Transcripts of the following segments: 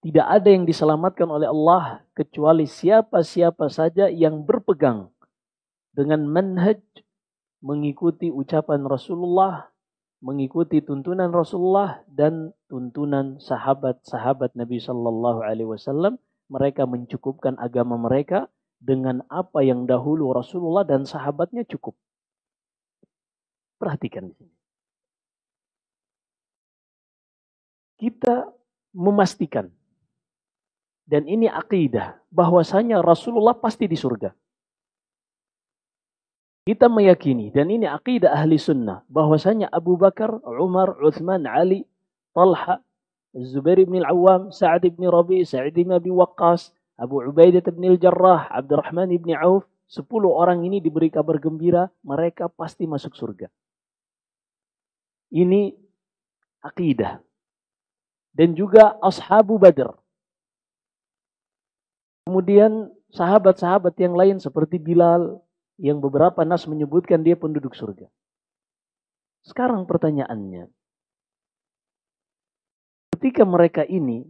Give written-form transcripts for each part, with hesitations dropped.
Tidak ada yang diselamatkan oleh Allah kecuali siapa-siapa saja yang berpegang dengan manhaj, mengikuti ucapan Rasulullah, mengikuti tuntunan Rasulullah dan tuntunan sahabat-sahabat Nabi Sallallahu Alaihi Wasallam. Mereka mencukupkan agama mereka dengan apa yang dahulu Rasulullah dan sahabatnya cukup. Perhatikan di sini. Kita memastikan, dan ini akidah, bahwasanya Rasulullah pasti di surga. Kita meyakini, dan ini akidah ahli sunnah, bahwasanya Abu Bakar, Umar, Uthman, Ali, Talha, Zubair bin Al-Awwam, Sa'ad bin Rabi, Sa'id bin Abi Waqqas, Abu Ubaidah bin Al-Jarrah, Abdurrahman bin Auf, 10 orang ini diberi kabar gembira, mereka pasti masuk surga. Ini akidah. Dan juga Ashabu Badr. Kemudian sahabat-sahabat yang lain seperti Bilal, yang beberapa nas menyebutkan dia penduduk surga. Sekarang pertanyaannya, ketika mereka ini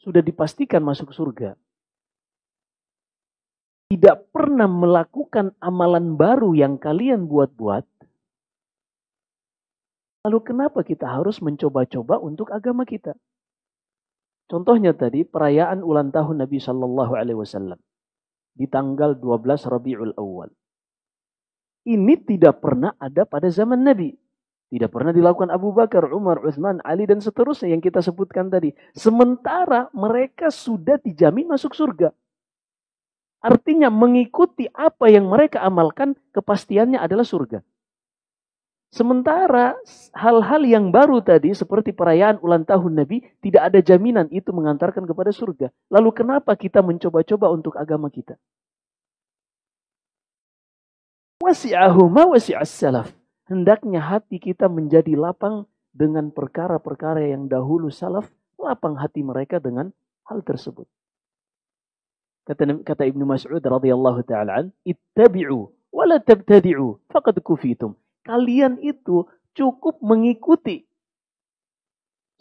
sudah dipastikan masuk surga, tidak pernah melakukan amalan baru yang kalian buat-buat, lalu kenapa kita harus mencoba-coba untuk agama kita? Contohnya tadi perayaan ulang tahun Nabi Sallallahu Alaihi Wasallam di tanggal 12 Rabiul Awal. Ini tidak pernah ada pada zaman Nabi. Tidak pernah dilakukan Abu Bakar, Umar, Uthman, Ali dan seterusnya yang kita sebutkan tadi. Sementara mereka sudah dijamin masuk surga. Artinya mengikuti apa yang mereka amalkan, kepastiannya adalah surga. Sementara hal-hal yang baru tadi seperti perayaan ulang tahun Nabi tidak ada jaminan itu mengantarkan kepada surga. Lalu kenapa kita mencoba-coba untuk agama kita? Wasi'ahu ma wasi'as salaf. Hendaknya hati kita menjadi lapang dengan perkara-perkara yang dahulu salaf, lapang hati mereka dengan hal tersebut. Kata Ibnu Mas'ud radhiyallahu ta'ala an, ittabi'u wa la tabtadi'u faqad kufitum. Kalian itu cukup mengikuti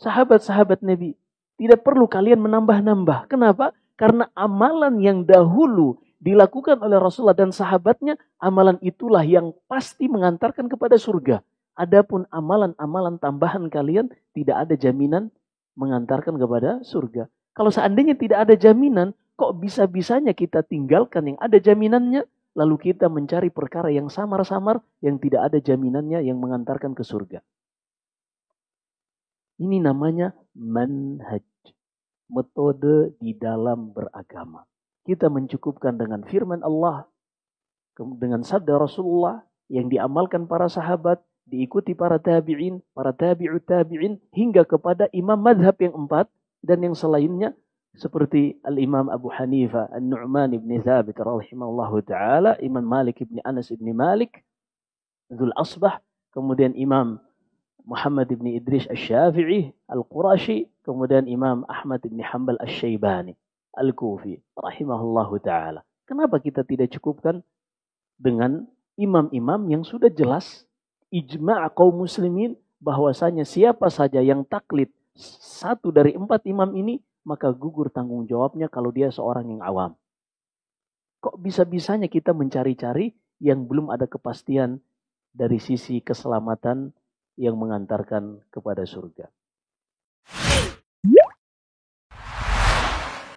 sahabat-sahabat Nabi. Tidak perlu kalian menambah-nambah. Kenapa? Karena amalan yang dahulu dilakukan oleh Rasulullah dan sahabatnya, amalan itulah yang pasti mengantarkan kepada surga. Adapun amalan-amalan tambahan kalian tidak ada jaminan mengantarkan kepada surga. Kalau seandainya tidak ada jaminan, kok bisa-bisanya kita tinggalkan yang ada jaminannya, lalu kita mencari perkara yang samar-samar yang tidak ada jaminannya yang mengantarkan ke surga. Ini namanya manhaj, metode di dalam beragama. Kita mencukupkan dengan firman Allah, dengan sabda Rasulullah yang diamalkan para sahabat, diikuti para tabi'in, para tabi'ut tabi'in, hingga kepada imam madhab yang 4 dan yang selainnya seperti Al-Imam Abu Hanifah, An-Nu'man ibn Thabit rahimahullahu ta'ala, Imam Malik ibn Anas ibn Malik, Dzul Asbah, kemudian Imam Muhammad ibn Idris Asy-Syafi'i Al-Qurashi, kemudian Imam Ahmad ibn Hanbal Asy-Syaibani Al-Kufi rahimahullahu ta'ala. Kenapa kita tidak cukupkan dengan imam-imam yang sudah jelas ijma' kaum muslimin bahwasanya siapa saja yang taklid satu dari 4 imam ini, maka gugur tanggung jawabnya kalau dia seorang yang awam. Kok bisa-bisanya kita mencari-cari yang belum ada kepastian dari sisi keselamatan yang mengantarkan kepada surga.